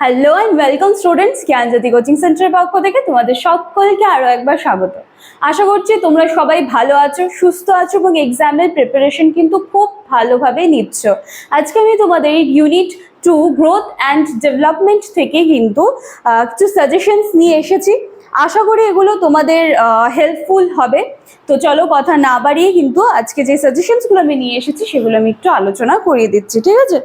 Hello and welcome students, Gyanjyoti coaching সেন্টারের পক্ষ থেকে তোমাদের সকলকে আরো একবার স্বাগত। আশা করছি তোমরা সবাই ভালো আছো, সুস্থ আছো এবং এক্সামের প্রিপারেশন কিন্তু খুব ভালোভাবে নিচ্ছ। আজকে আমি তোমাদের ইউনিট 2 গ্রোথ অ্যান্ড ডেভেলপমেন্ট থেকে কিন্তু কিছু সাজেশনস নিয়ে এসেছি। আশা করি এগুলো তোমাদের হেল্পফুল হবে। তো চলো কথা না বাড়িয়ে কিন্তু আজকে যে সাজেশনসগুলো আমি নিয়ে এসেছি সেগুলো আমি একটু আলোচনা করিয়ে দিচ্ছি, ঠিক আছে?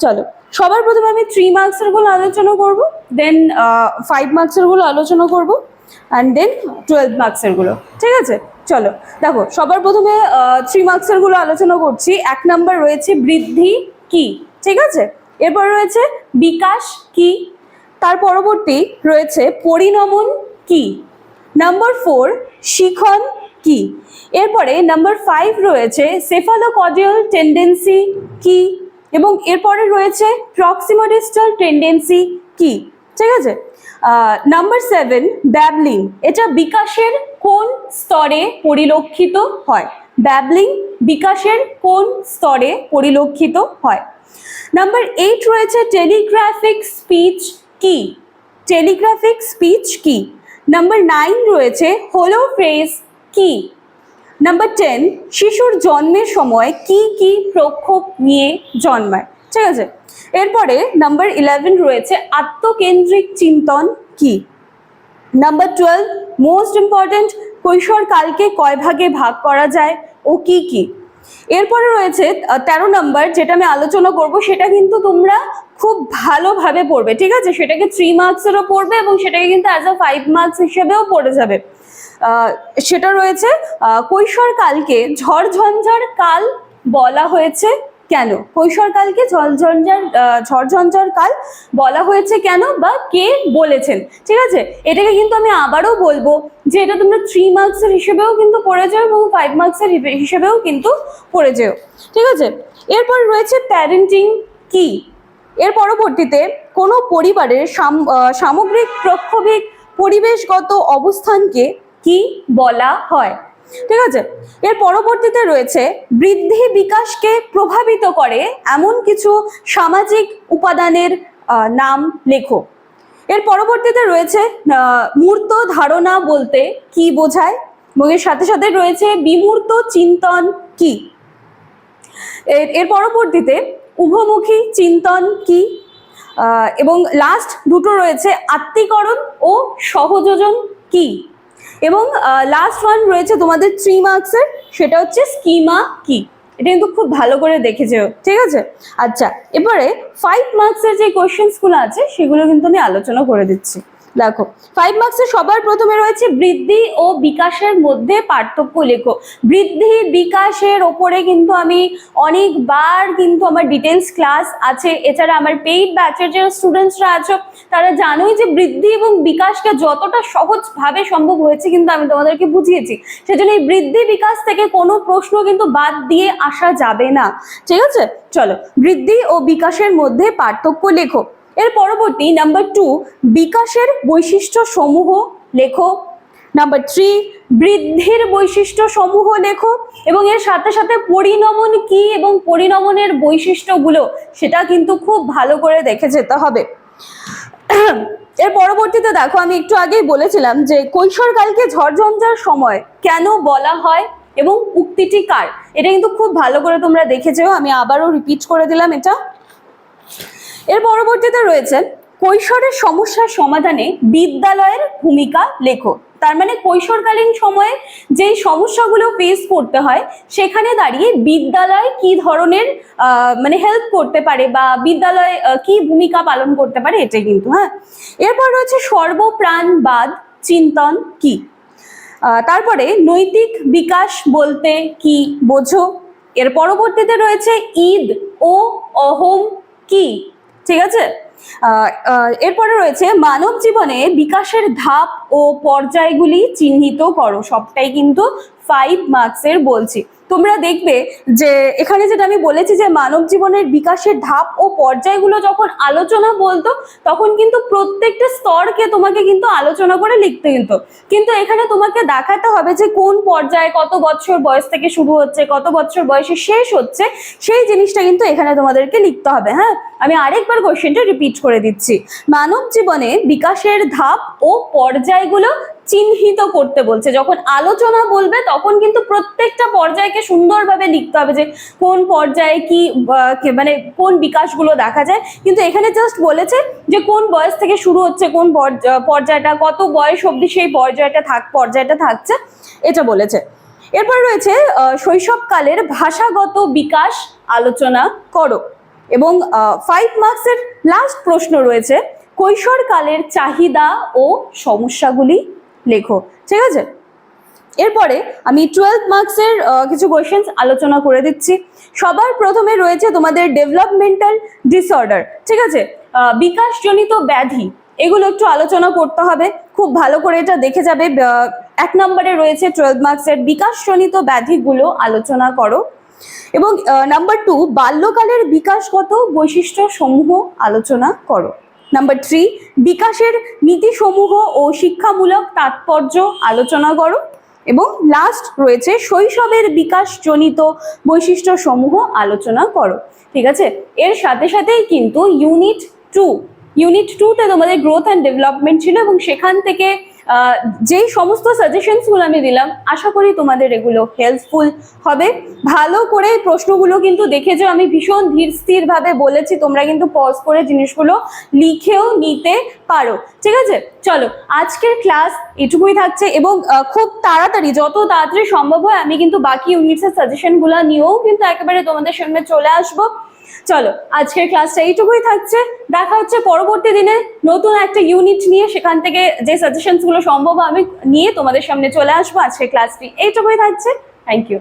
চলো, সবার প্রথমে আমি 3 মার্কসের গুলো আলোচনা করব, দেন 5 মার্কসের গুলো আলোচনা করব, অ্যান্ড দেন 12 মার্কসের গুলো, ঠিক আছে? চলো দেখো, সবার প্রথমে 3 মার্কসের গুলো আলোচনা করছি। 1 নাম্বার রয়েছে বৃদ্ধি কি, ঠিক আছে? এরপর রয়েছে বিকাশ কি, তার পরবর্তী রয়েছে পরিণমন কি, নাম্বার 4 শিখন কি, এরপরে নাম্বার 5 রয়েছে সেফালোকডিয়াল টেন্ডেন্সি কি, এবং এরপরে রয়েছে প্রক্সিমোডিস্টাল টেন্ডেন্সি কি, ঠিক আছে? নাম্বার 7 ব্যাবলিং, এটা বিকাশের কোন স্তরে পরিলক্ষিত হয়? ব্যাবলিং বিকাশের কোন স্তরে পরিলক্ষিত হয়? নাম্বার 8 রয়েছে টেলিগ্রাফিক স্পিচ কি, টেলিগ্রাফিক স্পিচ কি। নাম্বার 9 রয়েছে হোলো ফ্রেজ কি। নাম্বার 10 শিশুর জন্মের সময় কি কি প্রক্ষোভ নিয়ে জন্মায়, ঠিক আছে? এরপরে নাম্বার 11 রয়েছে আত্মকেন্দ্রিক চিন্তন কি। নাম্বার 12 মোস্ট ইম্পর্টেন্ট, কৈশোরকালকে কয় ভাগে ভাগ করা যায় ও কি কি। এরপরে রয়েছে 13 নাম্বার, যেটা আমি আলোচনা করব, সেটা কিন্তু তোমরা খুব ভালোভাবে পড়বে, ঠিক আছে? সেটাকে 3 মার্কসেরও পড়বে এবং সেটাকে কিন্তু অ্যাজ আ 5 মার্কস হিসেবেও পড়ে যাবে। সেটা রয়েছে কৈশোরকালকে ঝড়ঝঞ্ঝার কাল বলা হয়েছে কেন? কৈশোরকালকে ঝড়ঝঞ্ঝার কাল বলা হয়েছে কেন বা কে বলেছেন, ঠিক আছে? এটাকে কিন্তু আমি আবারও বলবো যে এটা তোমরা 3 মার্কসের হিসেবেও কিন্তু পড়ে যাও এবং 5 মার্কসের হিসেবেও কিন্তু পড়ে যেও, ঠিক আছে? এরপর রয়েছে প্যারেন্টিং কি। এর পরবর্তীতে কোনো পরিবারের সামগ্রিক প্রক্ষোভিক পরিবেশগত অবস্থানকে কি বলা হয়, ঠিক আছে? এর পরবর্তীতে রয়েছে বৃদ্ধি বিকাশকে প্রভাবিত করে এমন কিছু সামাজিক উপাদানের নাম লেখো। এর পরবর্তীতে রয়েছে মূর্ত ধারণা বলতে কি বোঝায়, এবং এর সাথে সাথে রয়েছে বিমূর্ত চিন্তন কি। এর পরবর্তীতে উভমুখী চিন্তন কি, এবং লাস্ট দুটো রয়েছে আত্মীকরণ ও সহযোজন কি, এবং লাস্ট ওয়ান রয়েছে তোমাদের 3 মার্কসের, সেটা হচ্ছে স্কিমা কি। এটা কিন্তু খুব ভালো করে দেখে যেও, ঠিক আছে? আচ্ছা, এবারে 5 মার্কসের যে কোয়েশ্চেন্সগুলো আছে সেগুলো কিন্তু আমি আলোচনা করে দিচ্ছি। দেখো, 5 মার্কসের সবার প্রথমে রয়েছে বৃদ্ধি ও বিকাশের মধ্যে পার্থক্য লেখো। বৃদ্ধি বিকাশের ওপরে কিন্তু আমি অনেকবার কিন্তু আমার ডিটেলস ক্লাস আছে। এছাড়া আমার পেইড ব্যাচের যে স্টুডেন্টসরা আছো তারা জানোই যে বৃদ্ধি এবং বিকাশকে যতটা সহজভাবে সম্ভব হয়েছে কিন্তু আমি তোমাদেরকে বুঝিয়েছি। সেজন্য এই বৃদ্ধি বিকাশ থেকে কোনো প্রশ্ন কিন্তু বাদ দিয়ে আসা যাবে না, ঠিক আছে? চলো, বৃদ্ধি ও বিকাশের মধ্যে পার্থক্য লেখো। এর পরবর্তী নাম্বার 2 বিকাশের বৈশিষ্ট্য সমূহ লেখো। নাম্বার 3 বৃদ্ধির বৈশিষ্ট্য সমূহ লেখো, এবং এর সাথে সাথে পরিণমন কি এবং পরিণমনের বৈশিষ্ট্যগুলো সেটা কিন্তু খুব ভালো করে দেখে যেতে হবে। এর পরবর্তীতে দেখো, আমি একটু আগেই বলেছিলাম যে কৈশোরকালকে ঝড়ঝঞ্ঝার সময় কেন বলা হয় এবং উক্তিটি কার। এটা কিন্তু খুব ভালো করে তোমরা দেখেছো, আমি আবারও রিপিট করে দিলাম এটা। এর পরবর্তীতে রয়েছে কৈশোরের সমস্যার সমাধানে বিদ্যালয়ের ভূমিকা লেখো। তার মানে কৈশোরকালীন সময়ে যেই সমস্যাগুলো ফেস করতে হয় সেখানে দাঁড়িয়ে বিদ্যালয় কি ধরনের মানে হেল্প করতে পারে বা বিদ্যালয় কি ভূমিকা পালন করতে পারে, এটাই কিন্তু। হ্যাঁ, এরপর রয়েছে সর্বপ্রাণবাদ চিন্তন কি। তারপরে নৈতিক বিকাশ বলতে কি বোঝো। এর পরবর্তীতে রয়েছে ঈদ ও অহম কি, ঠিক আছে? এরপরে রয়েছে মানব জীবনে বিকাশের ধাপ ও পর্যায়গুলি চিহ্নিত করো। সবটাই কিন্তু 5 মার্কসের বলছি। তোমরা দেখবে যে এখানে যেটা আমি বলেছি যে মানব জীবনের বিকাশের ধাপ ও পর্যায়গুলো যখন আলোচনা বলতো তখন কিন্তু প্রত্যেকটা স্তরকে তোমাকে কিন্তু আলোচনা করে লিখতে কিন্তু এখানে তোমাকে দেখাতে হবে যে কোন পর্যায়ে কত বছর বয়স থেকে শুরু হচ্ছে, কত বছর বয়সে শেষ হচ্ছে, সেই জিনিসটা কিন্তু এখানে তোমাদেরকে লিখতে হবে। হ্যাঁ, আমি আরেকবার কোশ্চেনটা রিপিট করে দিচ্ছি। মানব জীবনে বিকাশের ধাপ ও পর্যায়গুলো চিহ্নিত করতে বলছে। যখন আলোচনা বলবে তখন কিন্তু প্রত্যেকটা পর্যায়কে সুন্দরভাবে লিখতে হবে যে কোন পর্যায়ে কি মানে কোন বিকাশগুলো দেখা যায়। কিন্তু এখানে জাস্ট বলেছে যে কোন বয়স থেকে শুরু হচ্ছে, কোন পর্যায়টা, কত বয়স অবধি সেই পর্যায়টা থাকছে, এটা বলেছে। এরপর রয়েছে শৈশবকালের ভাষাগত বিকাশ আলোচনা করো। এবং 5 মার্কসের লাস্ট প্রশ্ন রয়েছে কৈশোরকালের চাহিদা ও সমস্যাগুলি লেখো। ঠিক আছে, এরপরে আমি 12 মার্কসের কিছু কোয়েশ্চেন্স আলোচনা করে দিচ্ছি। সবার প্রথমে রয়েছে তোমাদের ডেভেলপমেন্টাল ডিসঅর্ডার। ঠিক আছে, বিকাশজনিত ব্যাধি, এগুলো একটু আলোচনা করতে হবে, খুব ভালো করে এটা দেখে যাবে। 1 নম্বরে রয়েছে 12 মার্কসের বিকাশজনিত ব্যাধিগুলো আলোচনা করো। এবং নাম্বার 2 বাল্যকালের বিকাশগত বৈশিষ্ট্য সমূহ আলোচনা করো। নাম্বার 3 বিকাশের নীতিসমূহ ও শিক্ষামূলক তাৎপর্য আলোচনা করো। এবং লাস্ট রয়েছে শৈশবের বিকাশজনিত বৈশিষ্ট্য সমূহ আলোচনা করো। ঠিক আছে, এর সাথে সাথেই কিন্তু ইউনিট 2তে তোমাদের গ্রোথ অ্যান্ড ডেভেলপমেন্ট ছিল এবং সেখান থেকে যেই সমস্ত সাজেশনসগুলো আমি দিলাম আশা করি তোমাদের এগুলো হেল্পফুল হবে। ভালো করে প্রশ্নগুলো কিন্তু দেখেছো, আমি ভীষণ ধীর স্থির ভাবে বলেছি, তোমরা কিন্তু পজ করে জিনিসগুলো লিখেও নিতে পারো। ঠিক আছে, চলো আজকের ক্লাস এটুকুই থাকছে এবং খুব তাড়াতাড়ি, যত তাড়াতাড়ি সম্ভব হয় আমি কিন্তু বাকি ইউনিটসের সাজেশনগুলো নিয়েও কিন্তু একেবারে তোমাদের সামনে চলে আসবো। চলো আজকের ক্লাসটা এইটুকুই থাকছে, দেখা হচ্ছে পরবর্তী দিনে নতুন একটা ইউনিট নিয়ে, সেখান থেকে যে সাজেশনসগুলো সম্ভব আমি নিয়ে তোমাদের সামনে চলে আসবো। আজকের ক্লাসটি এইটুকুই থাকছে। Thank you.